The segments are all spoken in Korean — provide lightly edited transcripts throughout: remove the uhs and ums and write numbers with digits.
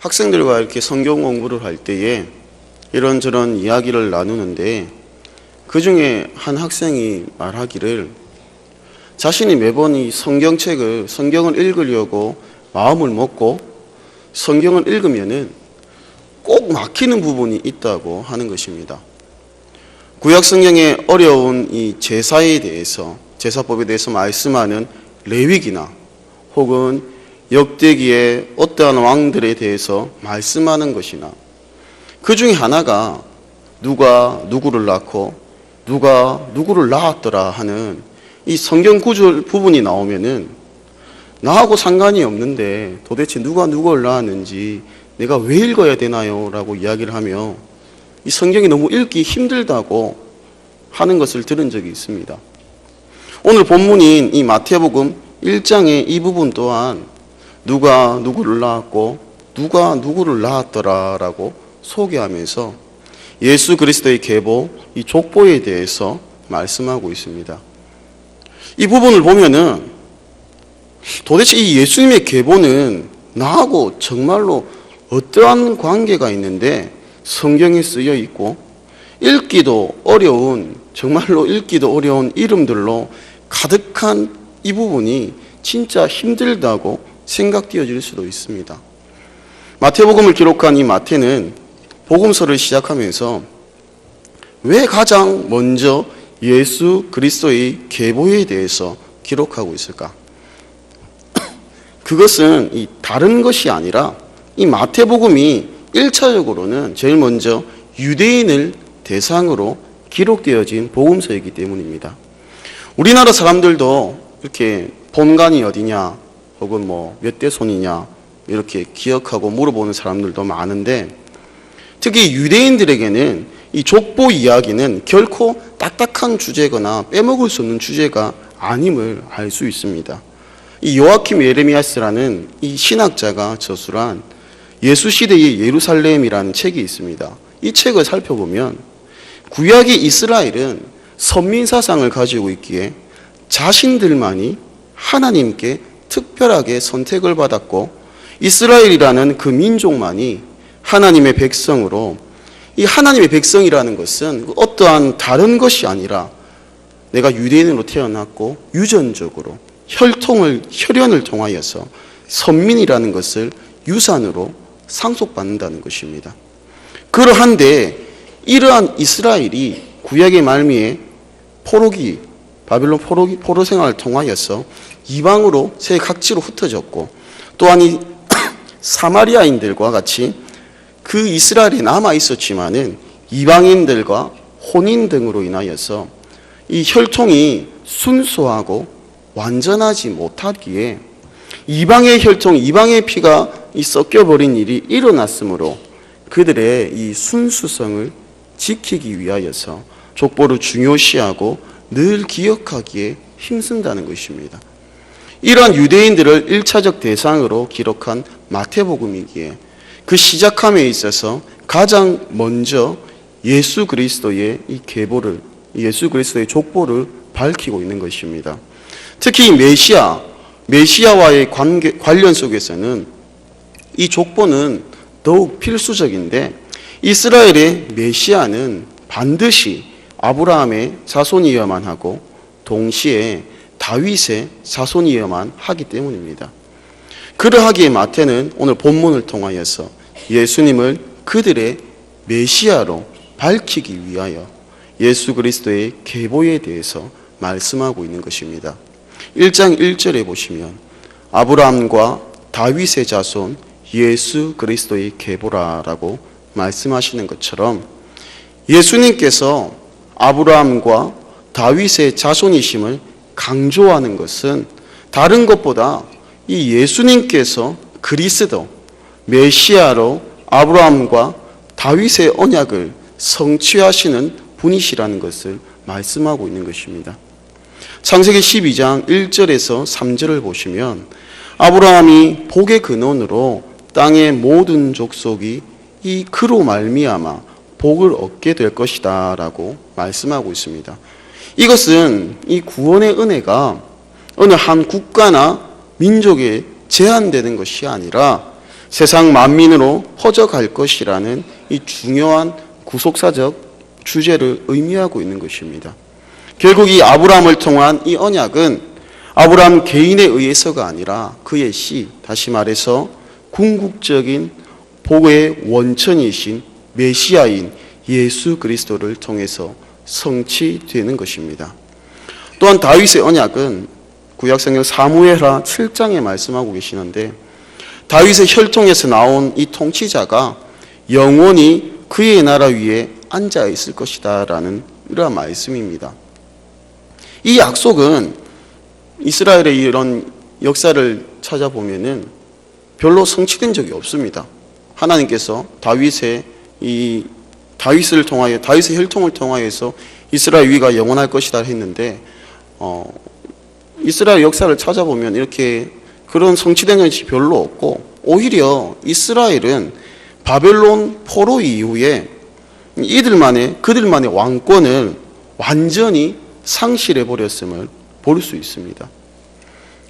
학생들과 이렇게 성경 공부를 할 때에 이런저런 이야기를 나누는데 그 중에 한 학생이 말하기를 자신이 매번 이 성경을 읽으려고 마음을 먹고 성경을 읽으면은 꼭 막히는 부분이 있다고 하는 것입니다. 구약 성경의 어려운 이 제사법에 대해서 말씀하는 레위기나 혹은 역대기의 어떠한 왕들에 대해서 말씀하는 것이나 그 중에 하나가 누가 누구를 낳고 누가 누구를 낳았더라 하는 이 성경 구절 부분이 나오면은 나하고 상관이 없는데 도대체 누가 누구를 낳았는지 내가 왜 읽어야 되나요? 라고 이야기를 하며 이 성경이 너무 읽기 힘들다고 하는 것을 들은 적이 있습니다. 오늘 본문인 이 마태복음 1장의 이 부분 또한 누가 누구를 낳았고 누가 누구를 낳았더라 라고 소개하면서 예수 그리스도의 계보, 이 족보에 대해서 말씀하고 있습니다. 이 부분을 보면은 도대체 이 예수님의 계보는 나하고 정말로 어떠한 관계가 있는데 성경에 쓰여 있고 정말로 읽기도 어려운 이름들로 가득한 이 부분이 진짜 힘들다고 생각되어질 수도 있습니다. 마태복음을 기록한 이 마태는 복음서를 시작하면서 왜 가장 먼저 예수 그리스도의 계보에 대해서 기록하고 있을까? 그것은 이 다른 것이 아니라 이 마태복음이 1차적으로는 제일 먼저 유대인을 대상으로 기록되어진 복음서이기 때문입니다. 우리나라 사람들도 이렇게 본관이 어디냐 혹은 몇 대 손이냐 이렇게 기억하고 물어보는 사람들도 많은데 특히 유대인들에게는 이 족보 이야기는 결코 딱딱한 주제거나 빼먹을 수 없는 주제가 아님을 알 수 있습니다. 이 요아킴 예레미야스라는 이 신학자가 저술한 예수 시대의 예루살렘이라는 책이 있습니다. 이 책을 살펴보면 구약의 이스라엘은 선민 사상을 가지고 있기에 자신들만이 하나님께 특별하게 선택을 받았고 이스라엘이라는 그 민족만이 하나님의 백성으로 이 하나님의 백성이라는 것은 어떠한 다른 것이 아니라 내가 유대인으로 태어났고 유전적으로 혈연을 통하여서 선민이라는 것을 유산으로 상속받는다는 것입니다. 그러한데 이러한 이스라엘이 구약의 말미에 바빌론 포로 생활을 통하여서 이방으로 세계 각지로 흩어졌고 또한 이 사마리아인들과 같이 그 이스라엘에 남아 있었지만은 이방인들과 혼인 등으로 인하여서 이 혈통이 순수하고 완전하지 못하기에 이방의 혈통, 이방의 피가 섞여버린 일이 일어났으므로 그들의 이 순수성을 지키기 위하여서 족보를 중요시하고 늘 기억하기에 힘쓴다는 것입니다. 이러한 유대인들을 1차적 대상으로 기록한 마태복음이기에 그 시작함에 있어서 가장 먼저 예수 그리스도의 이 계보를, 예수 그리스도의 족보를 밝히고 있는 것입니다. 특히 메시아와의 관련 속에서는 이 족보는 더욱 필수적인데 이스라엘의 메시아는 반드시 아브라함의 자손이어야만 하고 동시에 다윗의 자손이어야만 하기 때문입니다. 그러하기에 마태는 오늘 본문을 통하여서 예수님을 그들의 메시아로 밝히기 위하여 예수 그리스도의 계보에 대해서 말씀하고 있는 것입니다. 1장 1절에 보시면 아브라함과 다윗의 자손 예수 그리스도의 계보라라고 말씀하시는 것처럼 예수님께서 아브라함과 다윗의 자손이심을 강조하는 것은 다른 것보다 이 예수님께서 그리스도 메시아로 아브라함과 다윗의 언약을 성취하시는 분이시라는 것을 말씀하고 있는 것입니다. 창세기 12장 1절에서 3절을 보시면 아브라함이 복의 근원으로 땅의 모든 족속이 이 그로 말미암아 복을 얻게 될 것이다 라고 말씀하고 있습니다. 이것은 이 구원의 은혜가 어느 한 국가나 민족에 제한되는 것이 아니라 세상 만민으로 퍼져갈 것이라는 이 중요한 구속사적 주제를 의미하고 있는 것입니다. 결국 이 아브라함을 통한 이 언약은 아브라함 개인에 의해서가 아니라 그의 씨, 다시 말해서 궁극적인 복의 원천이신 메시아인 예수 그리스도를 통해서 성취되는 것입니다. 또한 다윗의 언약은 구약성경 사무엘하 7장에 말씀하고 계시는데 다윗의 혈통에서 나온 이 통치자가 영원히 그의 나라 위에 앉아 있을 것이다 라는 이러한 말씀입니다. 이 약속은 이스라엘의 이런 역사를 찾아보면은 별로 성취된 적이 없습니다. 하나님께서 다윗의 혈통을 통하여서 이스라엘 위가 영원할 것이다 했는데 이스라엘 역사를 찾아보면 이렇게 그런 성취된 것이 별로 없고 오히려 이스라엘은 바벨론 포로 이후에 그들만의 왕권을 완전히 상실해 버렸음을 볼 수 있습니다.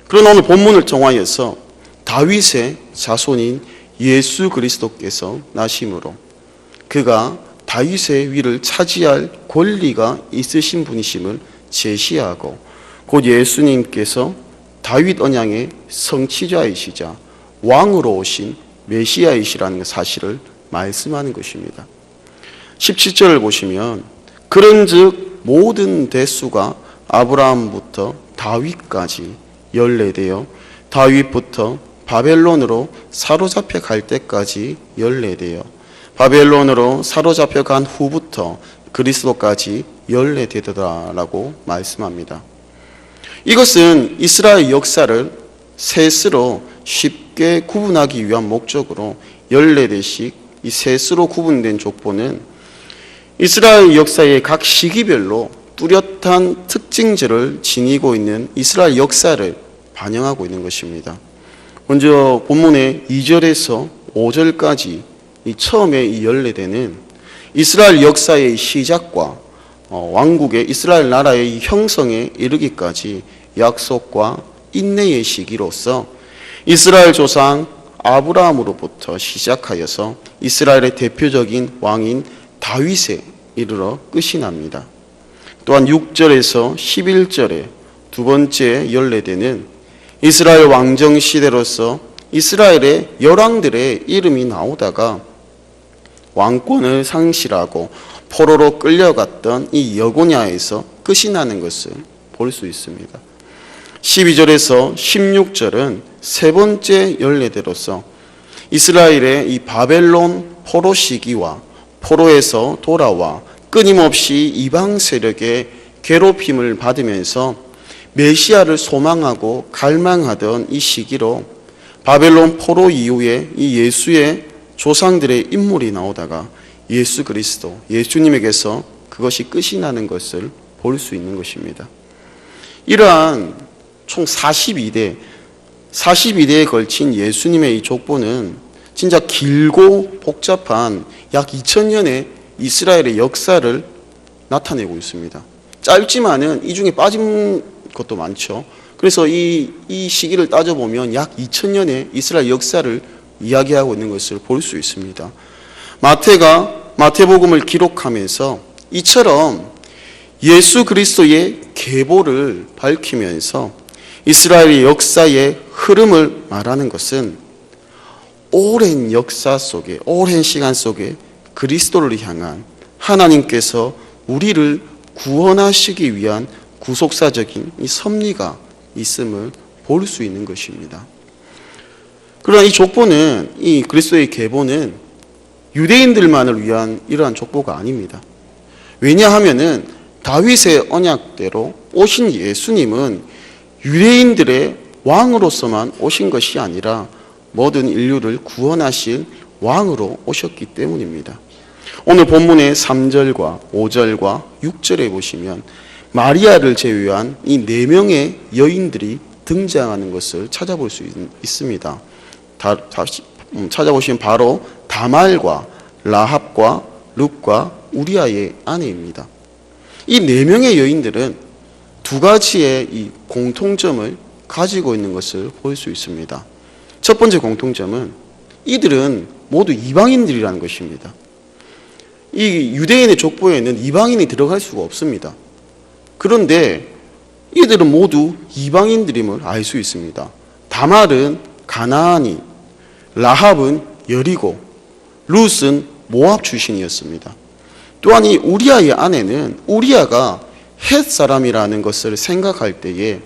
그러나 오늘 본문을 통하여서 다윗의 자손인 예수 그리스도께서 나심으로 그가 다윗의 위를 차지할 권리가 있으신 분이심을 제시하고 곧 예수님께서 다윗 언약의 성취자이시자 왕으로 오신 메시아이시라는 사실을 말씀하는 것입니다. 17절을 보시면 그런즉 모든 대수가 아브라함부터 다윗까지 연례되어 다윗부터 바벨론으로 사로잡혀 갈 때까지 연례되어 바벨론으로 사로잡혀 간 후부터 그리스도까지 연례되더라라고 말씀합니다. 이것은 이스라엘 역사를 셋으로 쉽게 구분하기 위한 목적으로 연례대식 이 셋으로 구분된 족보는 이스라엘 역사의 각 시기별로 뚜렷한 특징들을 지니고 있는 이스라엘 역사를 반영하고 있는 것입니다. 먼저 본문의 2절에서 5절까지 처음에 이 연례되는 이스라엘 역사의 시작과 왕국의 이스라엘 나라의 형성에 이르기까지 약속과 인내의 시기로서 이스라엘 조상 아브라함으로부터 시작하여서 이스라엘의 대표적인 왕인 다윗에 이르러 끝이 납니다. 또한 6절에서 11절에 두 번째 연례되는 이스라엘 왕정 시대로서 이스라엘의 열왕들의 이름이 나오다가 왕권을 상실하고 포로로 끌려갔던 이 여고냐에서 끝이 나는 것을 볼 수 있습니다. 12절에서 16절은 세 번째 연례대로서 이스라엘의 이 바벨론 포로 시기와 포로에서 돌아와 끊임없이 이방 세력의 괴롭힘을 받으면서 메시아를 소망하고 갈망하던 이 시기로 바벨론 포로 이후에 이 예수의 조상들의 인물이 나오다가 예수 그리스도, 예수님에게서 그것이 끝이 나는 것을 볼 수 있는 것입니다. 이러한 총 42대에 걸친 예수님의 이 족보는 진짜 길고 복잡한 약 2000년의 이스라엘의 역사를 나타내고 있습니다. 짧지만은 이 중에 빠진 것도 많죠. 그래서 이 시기를 따져보면 약 2000년의 이스라엘 역사를 이야기하고 있는 것을 볼 수 있습니다. 마태가 마태복음을 기록하면서 이처럼 예수 그리스도의 계보를 밝히면서 이스라엘의 역사의 흐름을 말하는 것은 오랜 역사 속에, 오랜 시간 속에 그리스도를 향한 하나님께서 우리를 구원하시기 위한 구속사적인 이 섭리가 있음을 볼 수 있는 것입니다. 그러나 이 족보는, 이 그리스도의 계보는 유대인들만을 위한 이러한 족보가 아닙니다. 왜냐하면은 다윗의 언약대로 오신 예수님은 유대인들의 왕으로서만 오신 것이 아니라 모든 인류를 구원하실 왕으로 오셨기 때문입니다. 오늘 본문의 3절과 5절과 6절에 보시면 마리아를 제외한 이 4명의 여인들이 등장하는 것을 찾아볼 수 있습니다. 찾아보시면 바로 다말과 라합과 룻과 우리아의 아내입니다. 이 4명의 여인들은 두 가지의 이 공통점을 가지고 있는 것을 볼 수 있습니다. 첫 번째 공통점은 이들은 모두 이방인들이라는 것입니다. 이 유대인의 족보에는 이방인이 들어갈 수가 없습니다. 그런데 이들은 모두 이방인들임을 알 수 있습니다. 다말은 가나안인, 라합은 여리고, 룻은 모압 출신이었습니다. 또한 이 우리아의 아내는 우리아가 헷 사람이라는 것을 생각할 때에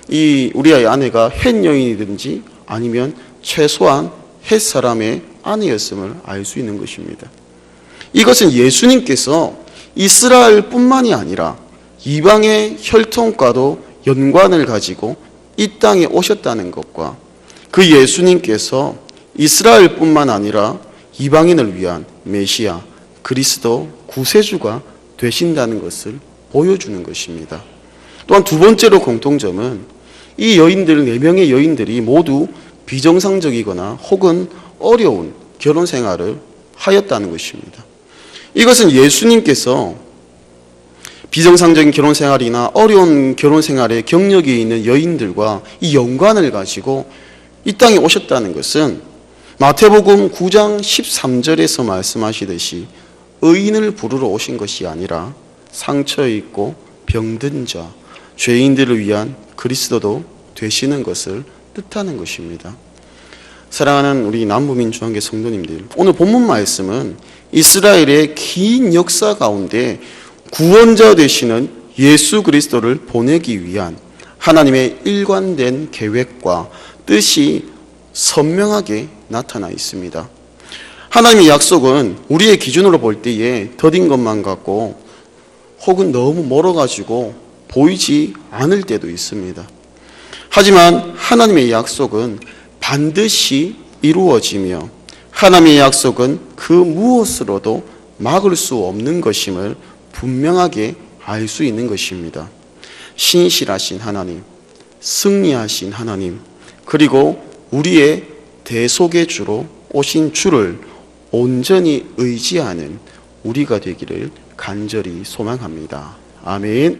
이 우리아의 아내가 헷 여인이든지 아니면 최소한 헷 사람의 아내였음을 알 수 있는 것입니다. 이것은 예수님께서 이스라엘뿐만이 아니라 이방의 혈통과도 연관을 가지고 이 땅에 오셨다는 것과 그 예수님께서 이스라엘뿐만 아니라 이방인을 위한 메시아, 그리스도, 구세주가 되신다는 것을 보여주는 것입니다. 또한 두 번째로 공통점은 이 여인들, 4명의 여인들이 모두 비정상적이거나 혹은 어려운 결혼 생활을 하였다는 것입니다. 이것은 예수님께서 비정상적인 결혼 생활이나 어려운 결혼 생활에 경력이 있는 여인들과 이 연관을 가지고 이 땅에 오셨다는 것은 마태복음 9장 13절에서 말씀하시듯이 의인을 부르러 오신 것이 아니라 상처 있고 병든 자, 죄인들을 위한 그리스도도 되시는 것을 뜻하는 것입니다. 사랑하는 우리 남부민주한계 성도님들, 오늘 본문 말씀은 이스라엘의 긴 역사 가운데 구원자 되시는 예수 그리스도를 보내기 위한 하나님의 일관된 계획과 뜻이 선명하게 나타나 있습니다. 하나님의 약속은 우리의 기준으로 볼 때에 더딘 것만 같고 혹은 너무 멀어가지고 보이지 않을 때도 있습니다. 하지만 하나님의 약속은 반드시 이루어지며 하나님의 약속은 그 무엇으로도 막을 수 없는 것임을 분명하게 알 수 있는 것입니다. 신실하신 하나님, 승리하신 하나님, 그리고 우리의 대속의 주로 오신 주를 온전히 의지하는 우리가 되기를 간절히 소망합니다. 아멘.